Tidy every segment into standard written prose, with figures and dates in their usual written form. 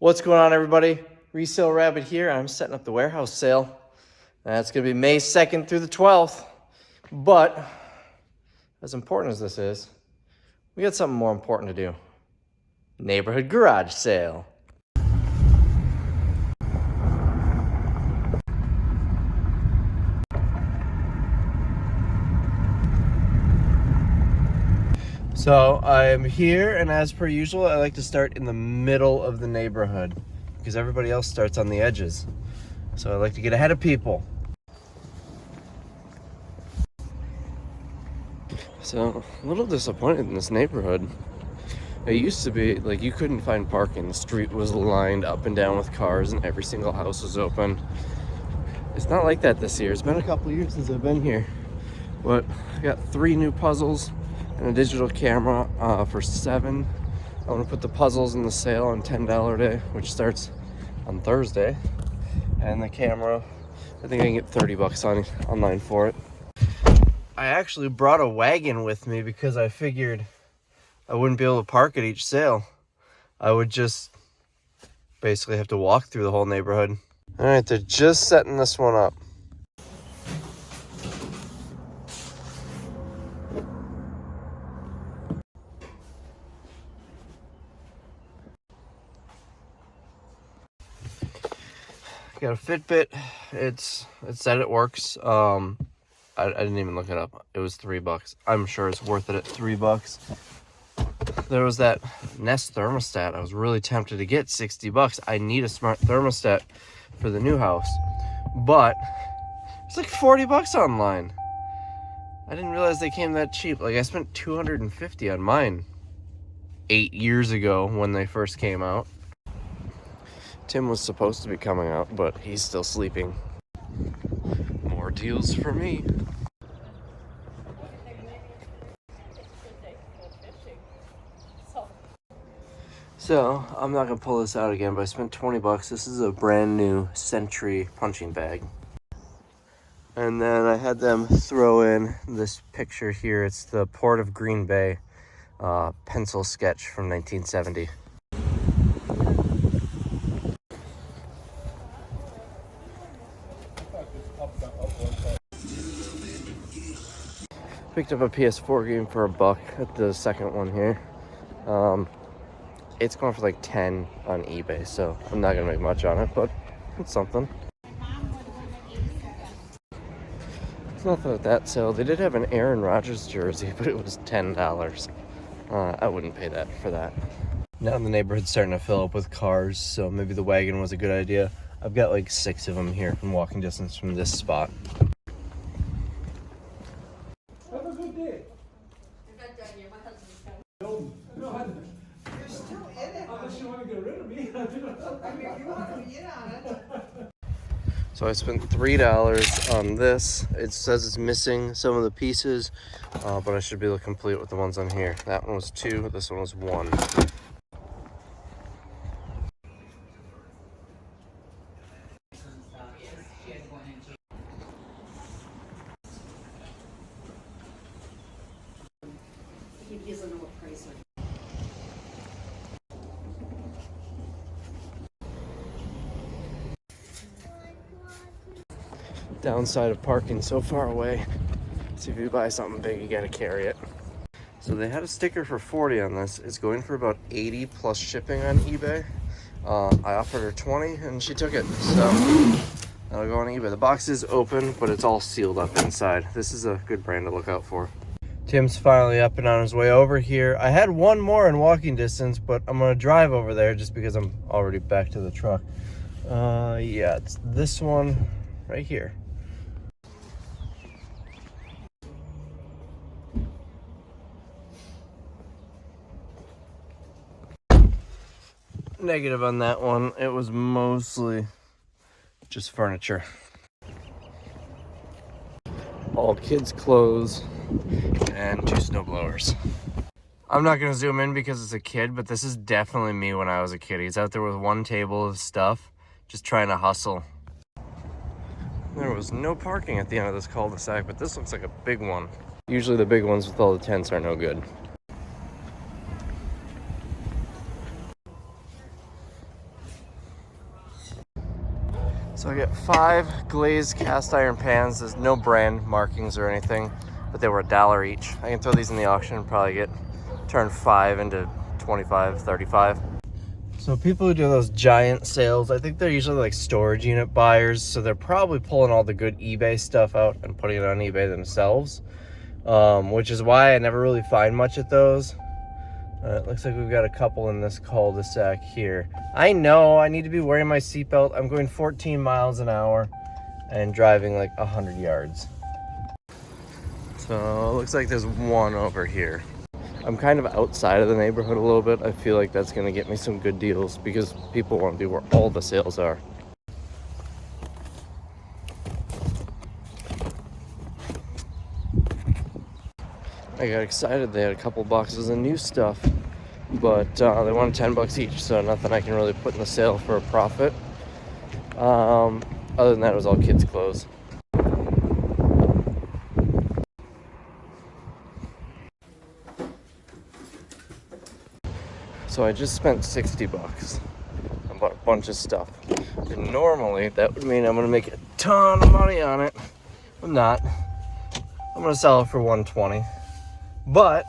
What's going on, everybody? Resale Rabbit here. I'm setting up the warehouse sale. That's going to be May 2nd through the 12th. But as important as this is, we got something more important to do. Neighborhood garage sale. So I'm here, and as per usual, I like to start in the middle of the neighborhood because everybody else starts on the edges. So I like to get ahead of people. So a little disappointed in this neighborhood. It used to be like you couldn't find parking. The street was lined up and down with cars and every single house was open. It's not like that this year. It's been a couple years since I've been here. But I got 3 new puzzles and a digital camera for $7. I want to put the puzzles in the sale on $10 day, which starts on Thursday. And the camera, I think I can get $30 online for it. I actually brought a wagon with me because I figured I wouldn't be able to park at each sale. I would just basically have to walk through the whole neighborhood. All right, they're just setting this one up. Got a Fitbit. It said it works. I didn't even look it up. It was $3. I'm sure it's worth it at $3. There was that Nest thermostat. I was really tempted to get $60. I need a smart thermostat for the new house, but it's like $40 online. I didn't realize they came that cheap. Like I spent $250 on mine 8 years ago when they first came out. Tim was supposed to be coming out, but he's still sleeping. More deals for me. So, I'm not gonna pull this out again, but I spent $20. This is a brand new Sentry punching bag. And then I had them throw in this picture here. It's the Port of Green Bay pencil sketch from 1970. Picked up a PS4 game for $1 at the second one here. It's going for like 10 on eBay, so I'm not gonna make much on it, but it's something. It's nothing at that sale. They did have an Aaron Rodgers jersey, but it was $10. I wouldn't pay that for that. Now the neighborhood's starting to fill up with cars, so maybe the wagon was a good idea. I've got like 6 of them here in walking distance from this spot. Have a good day. No, you're still in it. Unless you want to get rid of me. I mean, if you want to get on it. So I spent $3 on this. It says it's missing some of the pieces, but I should be able to complete with the ones on here. That one was 2, this one was 1. He doesn't know what price it is. Downside of parking so far away. See, if you buy something big, you gotta carry it. So they had a sticker for $40 on this. It's going for about $80 plus shipping on eBay. I offered her $20 and she took it. So that'll go on eBay. The box is open, but it's all sealed up inside. This is a good brand to look out for. Tim's finally up and on his way over here. I had one more in walking distance, but I'm gonna drive over there just because I'm already back to the truck. Yeah, it's this one right here. Negative on that one. It was mostly just furniture. All kids' clothes and 2 snowblowers. I'm not gonna zoom in because it's a kid, but this is definitely me when I was a kid. He's out there with 1 table of stuff, just trying to hustle. There was no parking at the end of this cul-de-sac, but this looks like a big one. Usually the big ones with all the tents are no good. So I get 5 glazed cast iron pans. There's no brand markings or anything, but they were $1 each. I can throw these in the auction and probably turn 5 into 25, 35. So people who do those giant sales, I think they're usually like storage unit buyers. So they're probably pulling all the good eBay stuff out and putting it on eBay themselves, which is why I never really find much at those. It looks like we've got a couple in this cul-de-sac here. I know I need to be wearing my seatbelt. I'm going 14 miles an hour and driving like 100 yards. So it looks like there's one over here. I'm kind of outside of the neighborhood a little bit. I feel like that's going to get me some good deals because people want to be where all the sales are. I got excited. They had a couple boxes of new stuff, but they wanted $10 each, so nothing I can really put in the sale for a profit. Other than that, it was all kids' clothes. So I just spent $60. I bought a bunch of stuff. And normally that would mean I'm gonna make a ton of money on it. I'm not. I'm gonna sell it for $120. But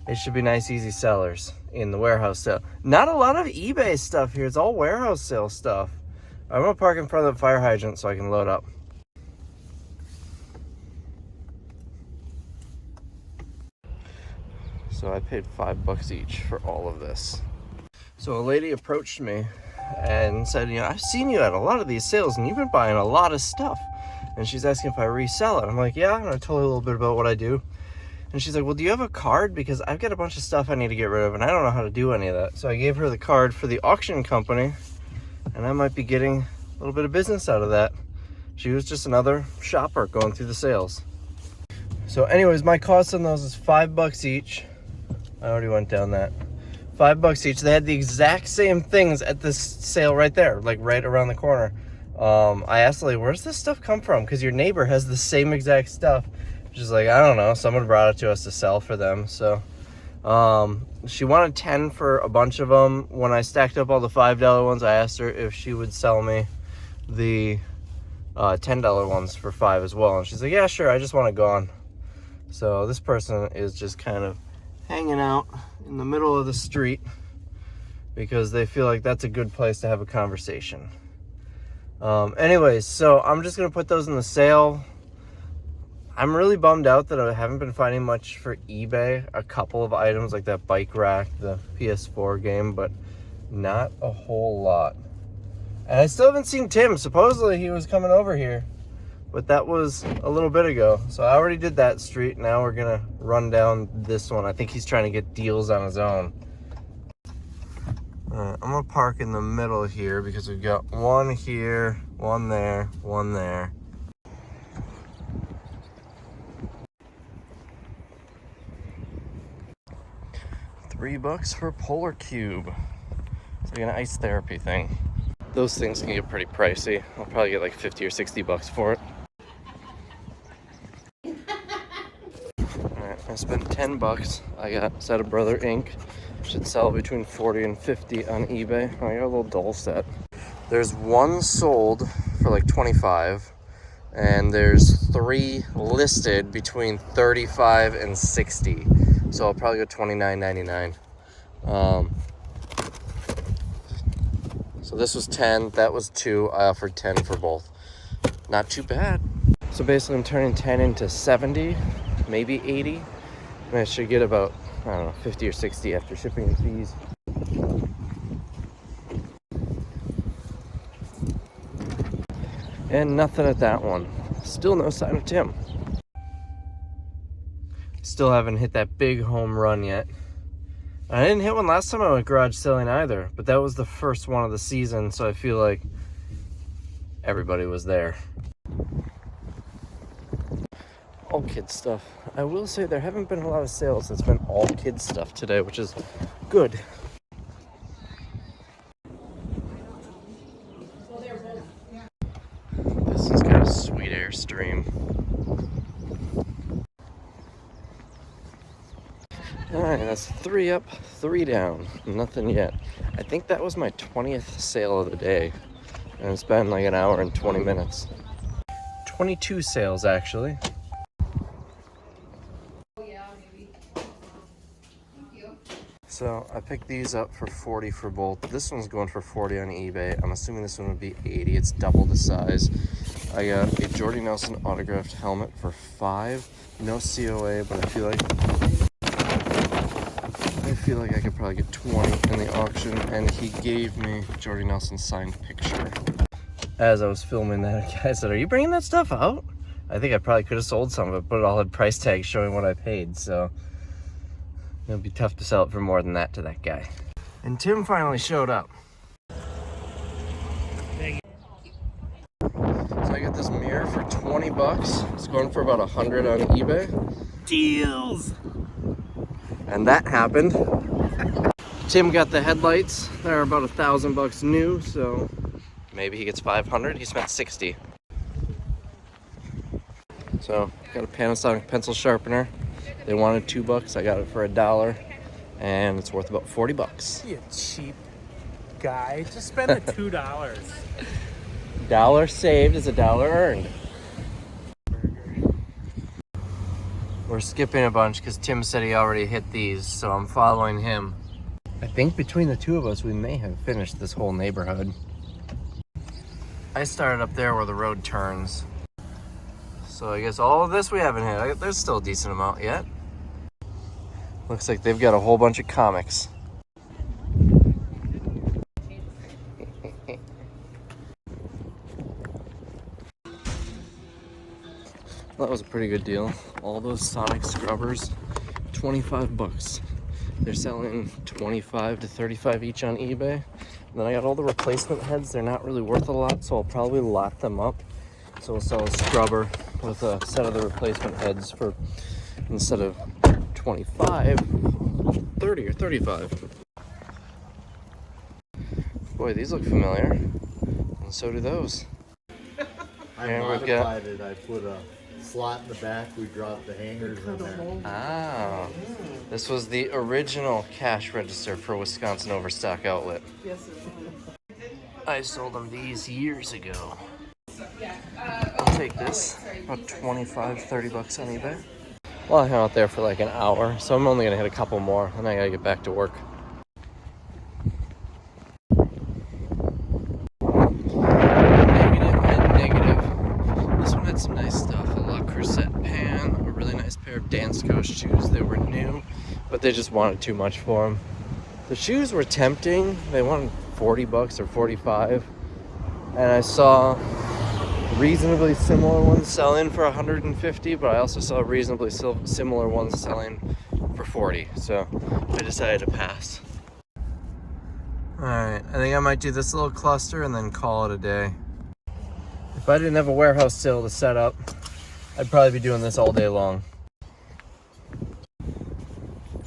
it should be nice, easy sellers in the warehouse sale. Not a lot of eBay stuff here. It's all warehouse sale stuff. I'm gonna park in front of the fire hydrant so I can load up. So I paid $5 each for all of this. So a lady approached me and said, you know, I've seen you at a lot of these sales and you've been buying a lot of stuff. And she's asking if I resell it. I'm like, yeah, and I told her a little bit about what I do. And she's like, well, do you have a card? Because I've got a bunch of stuff I need to get rid of and I don't know how to do any of that. So I gave her the card for the auction company and I might be getting a little bit of business out of that. She was just another shopper going through the sales. So anyways, my cost on those is $5 each. I already went down that. $5 each. They had the exact same things at this sale right there, like right around the corner. I asked the lady, where's this stuff come from? Because your neighbor has the same exact stuff. She's like, I don't know. Someone brought it to us to sell for them. So she wanted 10 for a bunch of them. When I stacked up all the $5 ones, I asked her if she would sell me the $10 ones for 5 as well. And she's like, yeah, sure. I just want it gone. So this person is just kind of hanging out in the middle of the street because they feel like that's a good place to have a conversation. Anyways, so I'm just gonna put those in the sale. I'm really bummed out that I haven't been finding much for eBay. A couple of items like that bike rack, the PS4 game, but not a whole lot. And I still haven't seen Tim. Supposedly he was coming over here, but that was a little bit ago. So I already did that street. Now we're gonna run down this one. I think he's trying to get deals on his own. I'm gonna park in the middle here because we've got one here, one there, one there. $3 for a Polar Cube. It's like an ice therapy thing. Those things can get pretty pricey. I'll probably get like 50 or $60 for it. Alright, I spent $10. I got Set of Brother Inc. Should sell between 40 and 50 on eBay. I got a little doll set. There's one sold for like 25, and there's 3 listed between 35 and 60. So I'll probably go $29.99. So this was 10, that was 2. I offered 10 for both. Not too bad. So basically I'm turning 10 into 70, maybe 80. And I should get about, I don't know, 50 or 60 after shipping and fees. And nothing at that one. Still no sign of Tim. Still haven't hit that big home run yet. I didn't hit one last time I went garage selling either, but that was the first one of the season, so I feel like everybody was there. All kids stuff. I will say there haven't been a lot of sales. It's been all kids stuff today, which is good. This has got a sweet Airstream. Alright, that's 3 up, 3 down. Nothing yet. I think that was my 20th sale of the day. And it's been like an hour and 20 minutes. 22 sales, actually. So I picked these up for 40 for both. This one's going for 40 on eBay. I'm assuming this one would be 80. It's double the size. I got a Jordy Nelson autographed helmet for 5. No COA, but I feel like I could probably get 20 in the auction. And he gave me Jordy Nelson's signed picture. As I was filming that, a guy said, "Are you bringing that stuff out?" I think I probably could have sold some of it, but it all had price tags showing what I paid, so it'll be tough to sell it for more than that to that guy. And Tim finally showed up. So I got this mirror for 20 bucks. It's going for about 100 on eBay. Deals! And that happened. Tim got the headlights. They're about 1,000 bucks new, so maybe he gets 500. He spent 60. So got a Panasonic pencil sharpener. They wanted 2 bucks. I got it for $1, and it's worth about 40 bucks. You cheap guy. Just spend the $2. $1 saved is $1 earned. We're skipping a bunch because Tim said he already hit these, so I'm following him. I think between the two of us, we may have finished this whole neighborhood. I started up there where the road turns. So I guess all of this we haven't hit. There's still a decent amount yet. Looks like they've got a whole bunch of comics. That was a pretty good deal. All those Sonic scrubbers, 25 bucks. They're selling 25 to 35 each on eBay. And then I got all the replacement heads. They're not really worth a lot, so I'll probably lot them up. So we'll sell a scrubber with a set of the replacement heads for, instead of 25, 30 or 35. Boy, these look familiar. And so do those. I modified it. I put a slot in the back. We dropped the hangers in there. Ah, this was the original cash register for Wisconsin Overstock Outlet. Yes, I sold them these years ago. I'll take this, about 25, 30 bucks on eBay. Well, I hung out there for like an hour, so I'm only gonna hit a couple more, and I gotta get back to work. Negative and negative. This one had some nice stuff. A La Crusette pan, a really nice pair of Dansko shoes. They were new, but they just wanted too much for them. The shoes were tempting. They wanted 40 bucks or 45, and I saw reasonably similar ones selling for 150, but I also saw reasonably similar ones selling for 40, so I decided to pass. Alright, I think I might do this little cluster and then call it a day. If I didn't have a warehouse sale to set up, I'd probably be doing this all day long.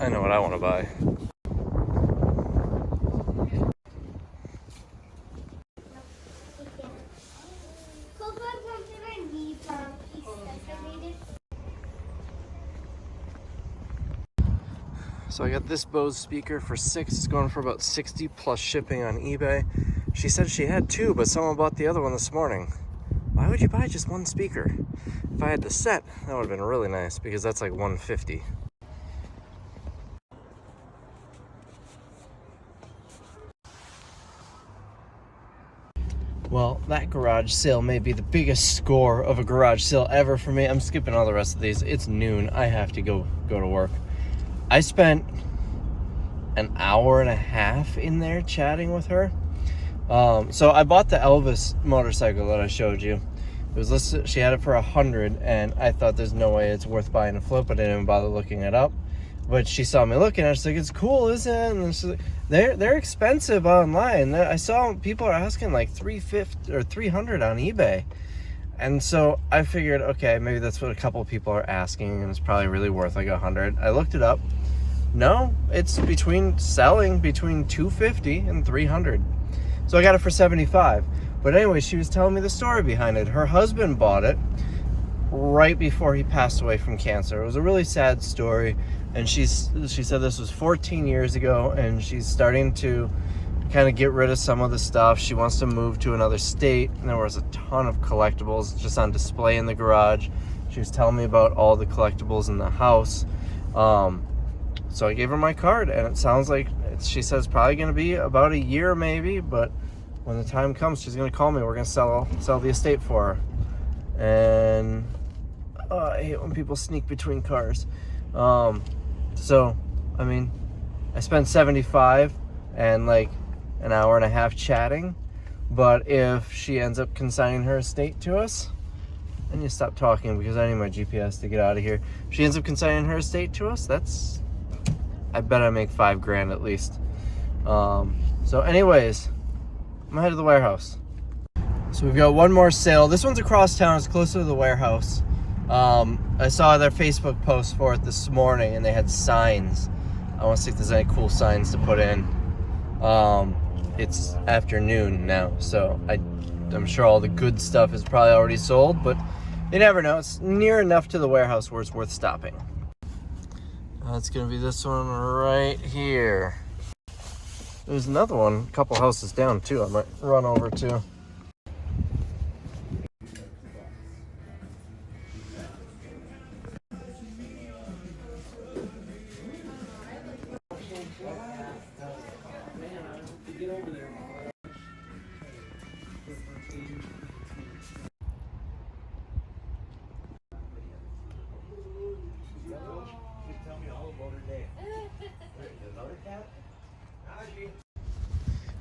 I know what I want to buy. So I got this Bose speaker for $6. It's going for about 60 plus shipping on eBay. She said she had 2, but someone bought the other one this morning. Why would you buy just one speaker? If I had the set, that would have been really nice because that's like $150. Well, that garage sale may be the biggest score of a garage sale ever for me. I'm skipping all the rest of these. It's noon. I have to go to work. I spent an hour and a half in there chatting with her. So I bought the Elvis motorcycle that I showed you. It was listed, she had it for 100, and I thought there's no way it's worth buying a flip. I didn't even bother looking it up. But she saw me looking at it. She's like, "It's cool, isn't it?" And she's like, they're expensive online. I saw people are asking like $350 or $300 on eBay. And so I figured, okay, maybe that's what a couple of people are asking, and it's probably really worth like 100. I looked it up. No, it's selling between $250 and $300. So I got it for $75. But anyway, she was telling me the story behind it. Her husband bought it right before he passed away from cancer. It was a really sad story, and she said this was 14 years ago, and she's starting to kind of get rid of some of the stuff. She wants to move to another state, and there was a ton of collectibles just on display in the garage. She was telling me about all the collectibles in the house. So I gave her my card, and it sounds like she says probably going to be about a year maybe, but when the time comes, she's going to call me. We're going to sell the estate for her. And I hate when people sneak between cars. So, I mean, I spent $75 and like an hour and a half chatting, but if she ends up consigning her estate to us, and you stop talking because I need my GPS to get out of here. If she ends up consigning her estate to us, I bet I make $5,000 at least. So anyways, I'm headed to the warehouse. So we've got one more sale. This one's across town. It's closer to the warehouse. I saw their Facebook post for it this morning, and they had signs. I want to see if there's any cool signs to put in. It's afternoon now, so I'm sure all the good stuff is probably already sold, but you never know. It's near enough to the warehouse where it's worth stopping. It's gonna be this one right here. There's another one a couple houses down too I might run over to.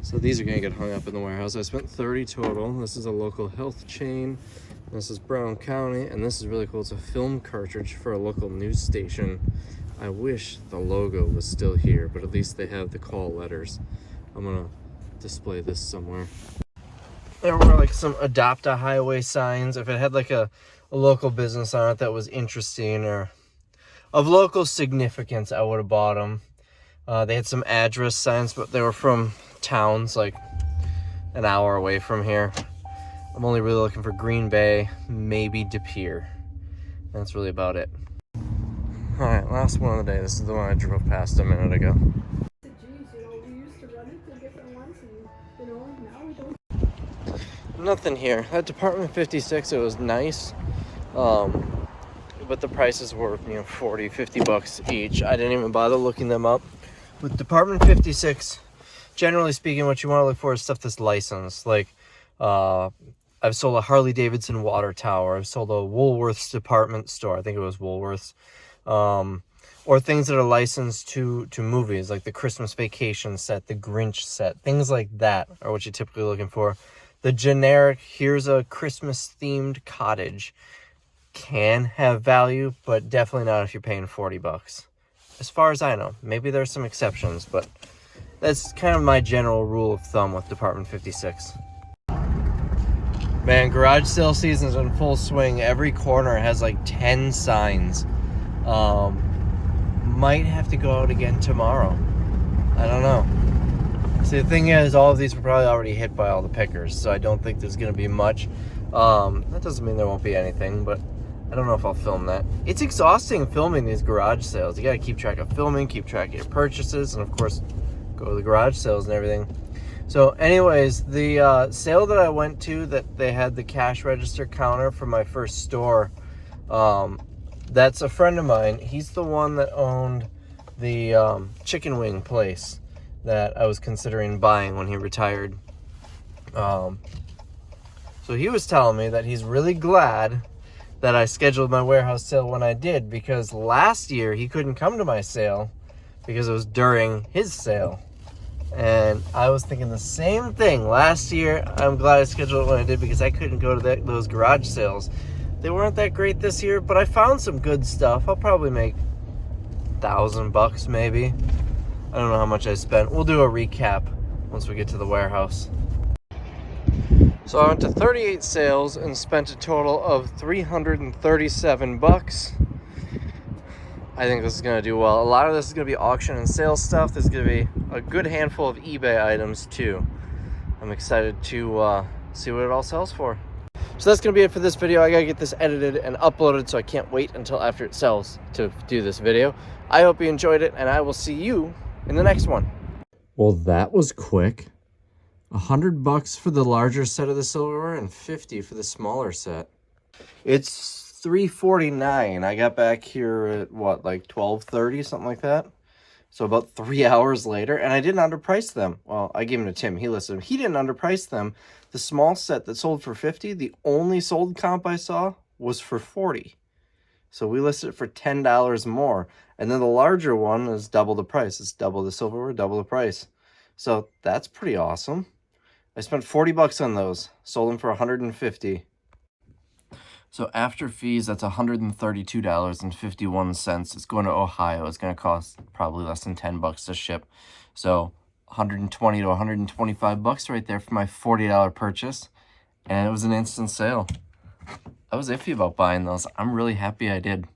So these are gonna get hung up in the warehouse. I spent $30 total. This is a local health chain. This is Brown County, and this is really cool. It's a film cartridge for a local news station. I wish the logo was still here, but at least they have the call letters. I'm gonna display this somewhere. There were like some adopt a highway signs. If it had like a local business on it that was interesting or of local significance, I would have bought them. They had some address signs, but they were from towns like an hour away from here. I'm only really looking for Green Bay, maybe De Pere. That's really about it. All right, last one of the day. This is the one I drove past a minute ago. Geez, we used to run into different ones, and now we don't. Nothing here. At Department 56, it was nice, but the prices were, $40-50 each. I didn't even bother looking them up. With Department 56, generally speaking, what you want to look for is stuff that's licensed. Like, I've sold a Harley Davidson water tower. I've sold a Woolworths department store. I think it was Woolworths. Or things that are licensed to movies, like the Christmas Vacation set, the Grinch set. Things like that are what you're typically looking for. The generic, here's a Christmas-themed cottage, can have value, but definitely not if you're paying $40. As far as I know. Maybe there's some exceptions, but that's kind of my general rule of thumb with Department 56. Man, garage sale season's in full swing. Every corner has like 10 signs. Might have to go out again tomorrow. I don't know. See, the thing is, all of these were probably already hit by all the pickers, so I don't think there's going to be much. That doesn't mean there won't be anything, but I don't know if I'll film that. It's exhausting filming these garage sales. You got to keep track of filming, keep track of your purchases, and of course, go to the garage sales and everything. So anyways, the sale that I went to that they had the cash register counter for my first store, that's a friend of mine. He's the one that owned the chicken wing place that I was considering buying when he retired. So he was telling me that he's really glad that I scheduled my warehouse sale when I did, because last year he couldn't come to my sale because it was during his sale. And I was thinking the same thing. Last year, I'm glad I scheduled it when I did because I couldn't go to those garage sales. They weren't that great this year, but I found some good stuff. I'll probably make $1,000 maybe. I don't know how much I spent. We'll do a recap once we get to the warehouse. So I went to 38 sales and spent a total of $337. I think this is going to do well. A lot of this is going to be auction and sales stuff. There's going to be a good handful of eBay items too. I'm excited to see what it all sells for. So that's going to be it for this video. I got to get this edited and uploaded, so I can't wait until after it sells to do this video. I hope you enjoyed it, and I will see you in the next one. Well, that was quick. $100 for the larger set of the silverware and $50 for the smaller set. It's $3.49. I got back here at what, like 12:30, something like that. So about 3 hours later, and I didn't underprice them. Well, I gave them to Tim. He listed them. He didn't underprice them. The small set that sold for $50, the only sold comp I saw was for $40. So we listed it for $10 more. And then the larger one is double the price. It's double the silverware, double the price. So that's pretty awesome. I spent $40 on those. Sold them for $150. So after fees, that's $132.51. It's going to Ohio. It's going to cost probably less than $10 to ship. So $120 to $125 right there for my $40 purchase. And it was an instant sale. I was iffy about buying those. I'm really happy I did.